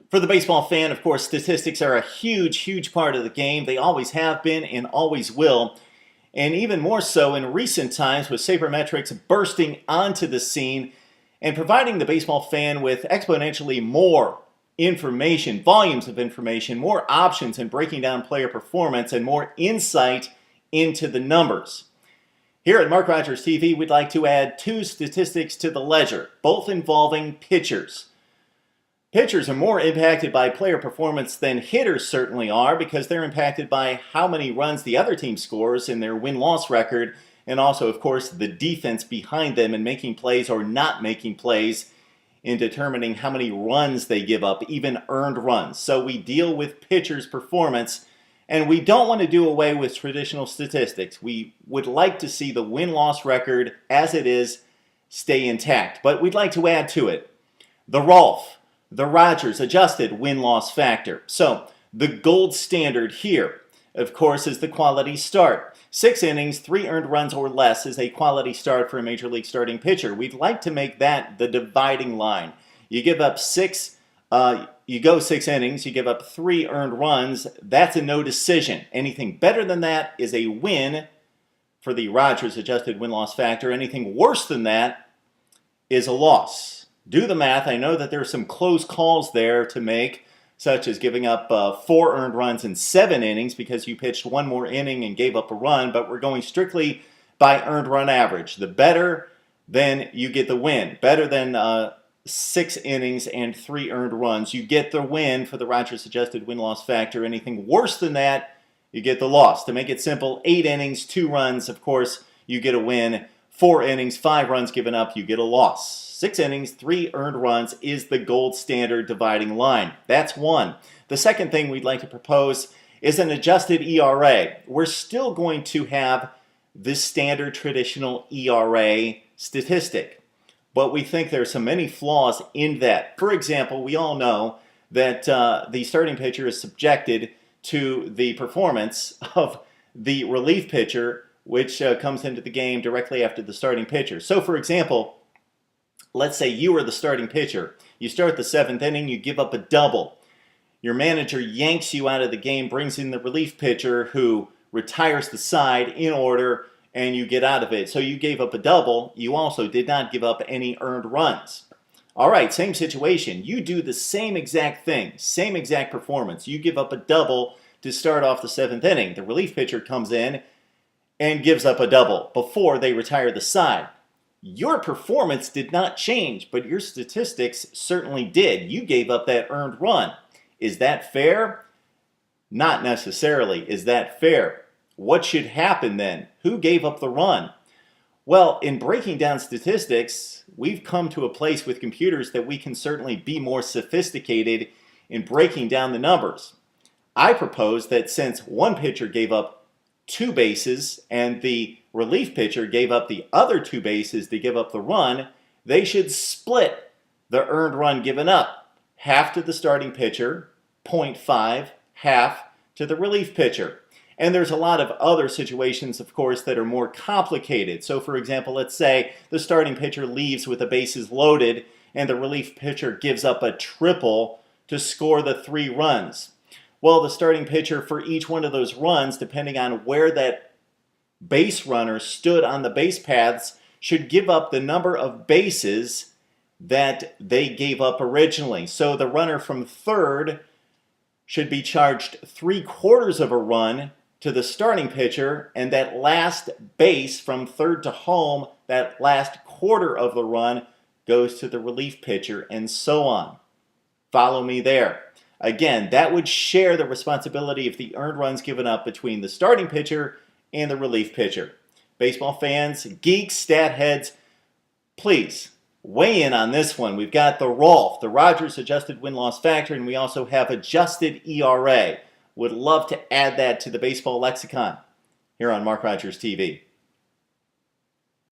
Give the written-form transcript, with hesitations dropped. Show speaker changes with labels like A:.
A: For the baseball fan, of course, statistics are a huge part of the game. They always have been and always will. And even more so in recent times with Sabermetrics bursting onto the scene and providing the baseball fan with exponentially more information, volumes of information, more options in breaking down player performance, and more insight into the numbers. Here at MarkRogersTV, we'd like to add two statistics to the ledger, both involving pitchers. Pitchers are more impacted by player performance than hitters certainly are, because they're impacted by how many runs the other team scores in their win-loss record, and also, of course, the defense behind them in making plays or not making plays in determining how many runs they give up, even earned runs. So we deal with pitchers' performance, and we don't want to do away with traditional statistics. We would like to see the win-loss record as it is stay intact, but we'd like to add to it the the Rogers adjusted win-loss factor. So the gold standard here, of course, is the quality start. 6 innings, 3 earned runs or less is a quality start for a major league starting pitcher. We'd like to make that the dividing line. You give up you go 6 innings, you give up 3 earned runs, that's a no decision. Anything better than that is a win for the Rogers adjusted win-loss factor. Anything worse than that is a loss. Do the math. I know that there are some close calls there to make, such as giving up 4 earned runs in 7 innings because you pitched 1 more inning and gave up a run, but we're going strictly by earned run average. The better, then you get the win. Better than 6 innings and 3 earned runs, you get the win for the Rogers adjusted win-loss factor. Anything worse than that, you get the loss. To make it simple, 8 innings, 2 runs, of course, you get a win. 4 innings, 5 runs given up, you get a loss. 6 innings, 3 earned runs is the gold standard dividing line. That's one. The second thing we'd like to propose is an adjusted ERA. We're still going to have this standard traditional ERA statistic, but we think there's so many flaws in that. For example, we all know that the starting pitcher is subjected to the performance of the relief pitcher, which comes into the game directly after the starting pitcher. So for example, let's say you are the starting pitcher. You start the 7th inning, you give up a double. Your manager yanks you out of the game, brings in the relief pitcher who retires the side in order, and you get out of it. So you gave up a double. You also did not give up any earned runs. All right, same situation. You do the same exact thing, same exact performance. You give up a double to start off the 7th inning. The relief pitcher comes in and gives up a double before they retire the side. Your performance did not change, but your statistics certainly did. You gave up that earned run. Is that fair? Not necessarily. Is that fair? What should happen then? Who gave up the run? Well, in breaking down statistics, we've come to a place with computers that we can certainly be more sophisticated in breaking down the numbers. I propose that since one pitcher gave up 2 bases and the relief pitcher gave up the other 2 bases to give up the run, they should split the earned run given up. Half to the starting pitcher, 0.5, half to the relief pitcher. And there's a lot of other situations, of course, that are more complicated. So for example, let's say the starting pitcher leaves with the bases loaded and the relief pitcher gives up a triple to score the 3 runs. Well, the starting pitcher for each one of those runs, depending on where that base runner stood on the base paths, should give up the number of bases that they gave up originally. So the runner from third should be charged 3/4 of a run to the starting pitcher, and that last base from third to home, that last quarter of the run, goes to the relief pitcher, and so on. Follow me there. Again, that would share the responsibility of the earned runs given up between the starting pitcher and the relief pitcher. Baseball fans, geeks, stat heads, please weigh in on this one. We've got the Rogers adjusted win-loss factor, and we also have adjusted ERA. Would love to add that to the baseball lexicon here on Mark Rogers TV.